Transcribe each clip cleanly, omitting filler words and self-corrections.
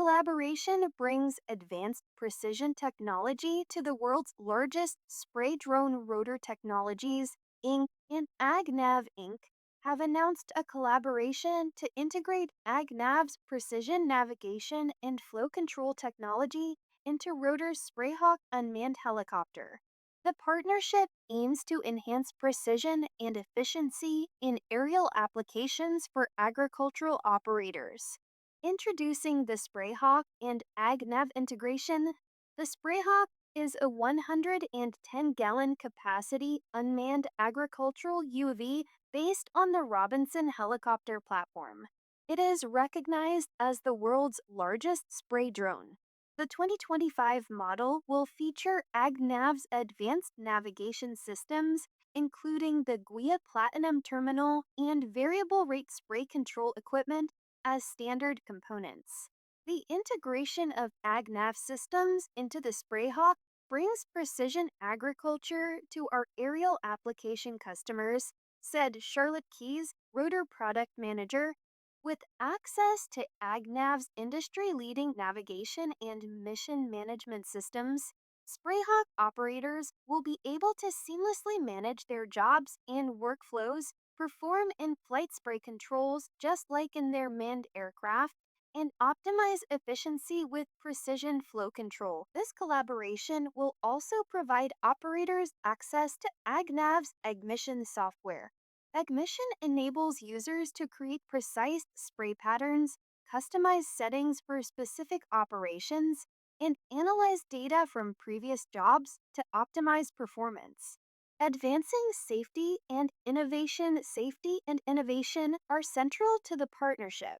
collaboration brings advanced precision technology to the world's largest spray drone. Rotor Technologies Inc. and AG-NAV Inc. have announced a collaboration to integrate AG-NAV's precision navigation and flow control technology into Rotor's Sprayhawk unmanned helicopter. The partnership aims to enhance precision and efficiency in aerial applications for agricultural operators. Introducing the Sprayhawk and AgNav integration, the Sprayhawk is a 110-gallon capacity unmanned agricultural UV based on the Robinson helicopter platform. It is recognized as the world's largest spray drone. The 2025 model will feature AgNav's advanced navigation systems, including the GUIA Platinum Terminal and variable rate spray control equipment as standard components. The integration of AgNav systems into the Sprayhawk brings precision agriculture to our aerial application customers, said Charlotte Keys, Rotor Product Manager. With access to AgNav's industry-leading navigation and mission management systems, Sprayhawk operators will be able to seamlessly manage their jobs and workflows, perform in-flight spray controls just like in their manned aircraft, and optimize efficiency with precision flow control. This collaboration will also provide operators access to AgNav's Ignition software. Ignition enables users to create precise spray patterns, customize settings for specific operations, and analyze data from previous jobs to optimize performance. Advancing safety and innovation are central to the partnership.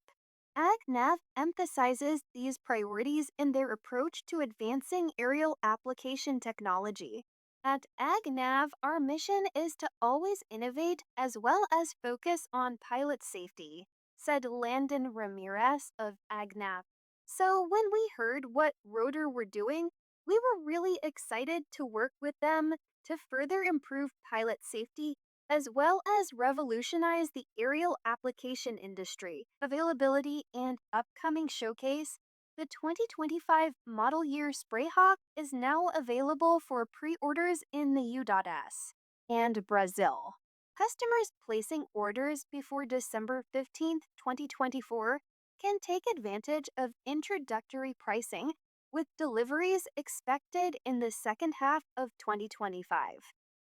AgNav emphasizes these priorities in their approach to advancing aerial application technology. At AgNav, our mission is to always innovate as well as focus on pilot safety, said Landon Ramirez of AgNav. So, when we heard what Rotor were doing, we were really excited to work with them to further improve pilot safety as well as revolutionize the aerial application industry. Availability and upcoming showcase. The 2025 model year Sprayhawk is now available for pre-orders in the U.S. and Brazil. Customers placing orders before December 15th, 2024 can take advantage of introductory pricing with deliveries expected in the second half of 2025.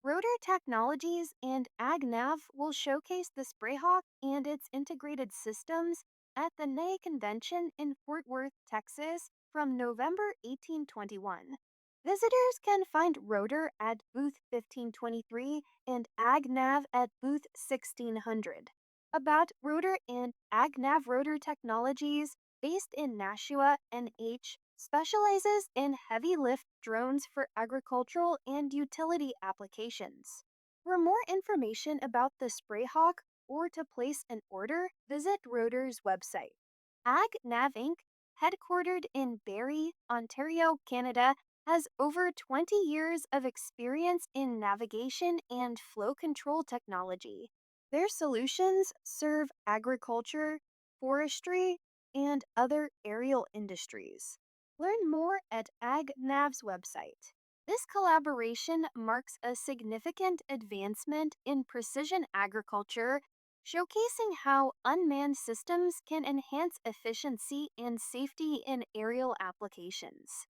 Rotor Technologies and AgNav will showcase the Sprayhawk and its integrated systems at the NAE convention in Fort Worth, Texas from November 1821. Visitors can find Rotor at booth 1523 and AgNav at booth 1600. About Rotor and AgNav. Rotor Technologies, based in Nashua, NH, specializes in heavy lift drones for agricultural and utility applications. For more information about the Sprayhawk or to place an order, visit Rotor's website. AG-NAV Inc., headquartered in Barrie, Ontario, Canada, has over 20 years of experience in navigation and flow control technology. Their solutions serve agriculture, forestry, and other aerial industries. Learn more at AgNav's website. This collaboration marks a significant advancement in precision agriculture, showcasing how unmanned systems can enhance efficiency and safety in aerial applications.